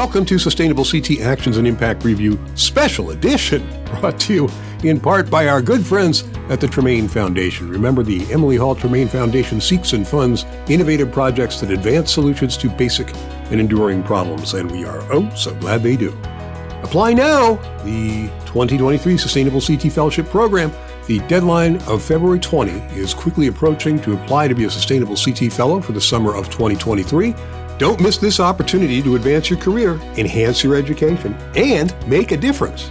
Welcome to Sustainable CT Actions and Impact Review Special Edition, brought to you in part by our good friends at the Tremaine Foundation. Remember, the Emily Hall Tremaine Foundation seeks and funds innovative projects that advance solutions to basic and enduring problems, and we are so glad they do. Apply now. The 2023 Sustainable CT Fellowship Program. The deadline of February 20 is quickly approaching to apply to be a Sustainable CT Fellow for the summer of 2023. Don't miss this opportunity to advance your career, enhance your education, and make a difference.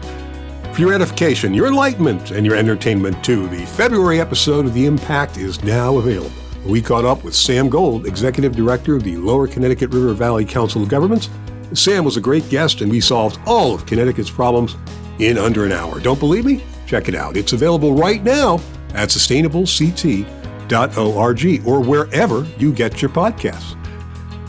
For your edification, your enlightenment, and your entertainment too, the February episode of The Impact is now available. We caught up with Sam Gold, Executive Director of the Lower Connecticut River Valley Council of Governments. Sam was a great guest, and we solved all of Connecticut's problems in under an hour. Don't believe me? Check it out. It's available right now at sustainablecT.org or wherever you get your podcasts.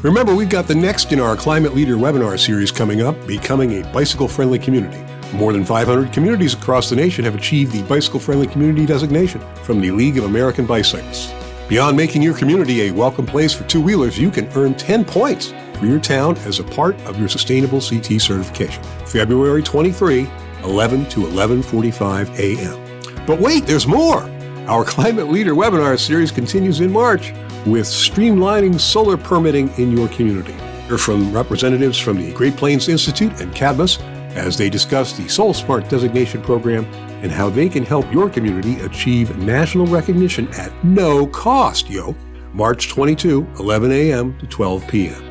Remember, we've got the next in our Climate Leader webinar series coming up, Becoming a Bicycle-Friendly Community. More than 500 communities across the nation have achieved the Bicycle-Friendly Community designation from the League of American Bicyclists. Beyond making your community a welcome place for two-wheelers, you can earn 10 points for your town as a part of your Sustainable CT certification. February 23, 11 to 11:45 a.m. But wait, there's more! Our Climate Leader webinar series continues in March with streamlining solar permitting in your community. Hear from representatives from the Great Plains Institute and Cadmus as they discuss the SolSmart designation program and how they can help your community achieve national recognition at no cost, March 22, 11 a.m. to 12 p.m.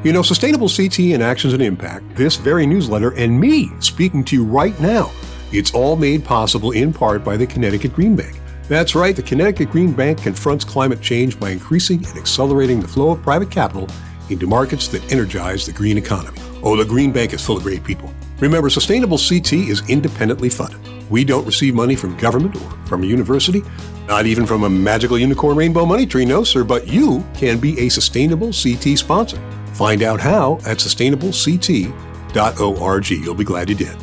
You know, Sustainable CT and Actions and Impact, this very newsletter, and me speaking to you right now, it's all made possible in part by the Connecticut Green Bank. That's right, the Connecticut Green Bank confronts climate change by increasing and accelerating the flow of private capital into markets that energize the green economy. Oh, the Green Bank is full of great people. Remember, Sustainable CT is independently funded. We don't receive money from government or from a university, not even from a magical unicorn rainbow money tree, no sir, but you can be a Sustainable CT sponsor. Find out how at sustainablecT.org. You'll be glad you did.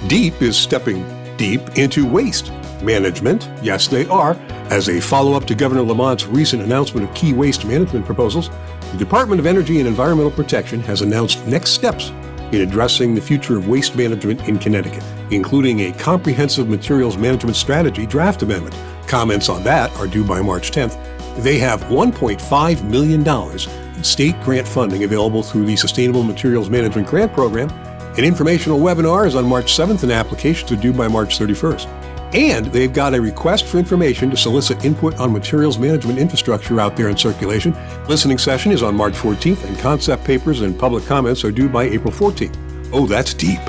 DEEP is stepping deep into waste management. Yes, they are. As a follow-up to Governor Lamont's recent announcement of key waste management proposals, the Department of Energy and Environmental Protection has announced next steps in addressing the future of waste management in Connecticut, including a comprehensive materials management strategy draft amendment. Comments on that are due by March 10th. They have $1.5 million in state grant funding available through the Sustainable Materials Management Grant Program. An informational webinar is on March 7th and applications are due by March 31st. And they've got a request for information to solicit input on materials management infrastructure out there in circulation. Listening session is on March 14th, and concept papers and public comments are due by April 14th. Oh, that's deep.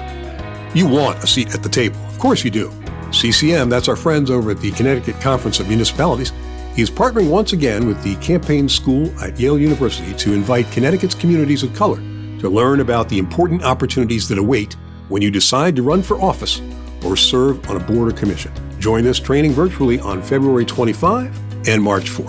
You want a seat at the table. Of course you do. CCM, that's our friends over at the Connecticut Conference of Municipalities, is partnering once again with the Campaign School at Yale University to invite Connecticut's communities of color to learn about the important opportunities that await when you decide to run for office or serve on a board or commission. Join this training virtually on February 25 and March 4.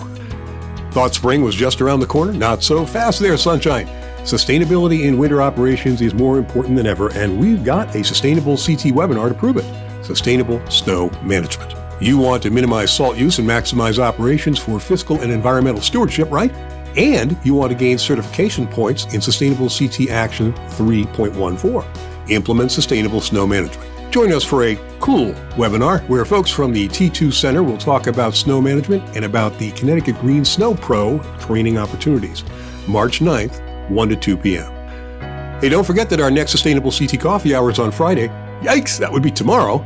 Thought spring was just around the corner? Not so fast there, sunshine. Sustainability in winter operations is more important than ever, and we've got a Sustainable CT webinar to prove it. Sustainable Snow Management. You want to minimize salt use and maximize operations for fiscal and environmental stewardship, right? And you want to gain certification points in Sustainable CT Action 3.14. Implement sustainable snow management. Join us for a cool webinar where folks from the T2 Center will talk about snow management and about the Connecticut Green Snow Pro training opportunities. March 9th, 1 to 2 p.m. Hey, don't forget that our next Sustainable CT Coffee Hour is on Friday. Yikes, that would be tomorrow,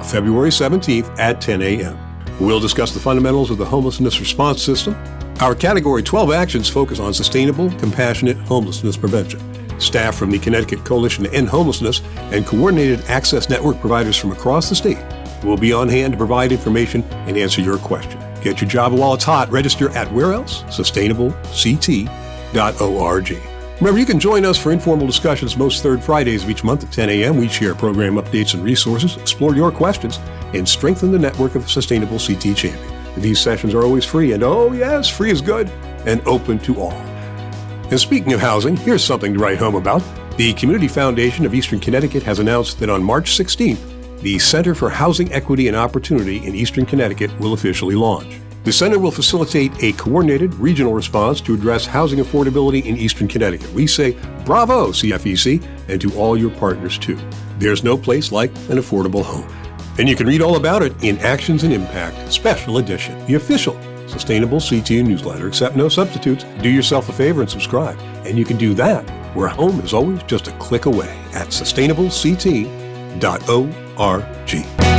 February 17th at 10 a.m. We'll discuss the fundamentals of the homelessness response system. Our Category 12 actions focus on sustainable, compassionate homelessness prevention. Staff from the Connecticut Coalition to End Homelessness and coordinated access network providers from across the state will be on hand to provide information and answer your question. Get your Java while it's hot. Register at where else? sustainablecT.org. Remember, you can join us for informal discussions most third Fridays of each month at 10 a.m. We share program updates and resources, explore your questions, and strengthen the network of Sustainable CT Champion. These sessions are always free, and oh yes, free is good, and open to all. And speaking of housing, here's something to write home about. The Community Foundation of Eastern Connecticut has announced that on March 16th, the Center for Housing Equity and Opportunity in Eastern Connecticut will officially launch. The center will facilitate a coordinated regional response to address housing affordability in Eastern Connecticut. We say bravo, CFEC, and to all your partners too. There's no place like an affordable home. And you can read all about it in Actions and Impact, Special Edition, the official Sustainable CT newsletter, except no substitutes. Do yourself a favor and subscribe. And you can do that where home is always just a click away at sustainablect.org.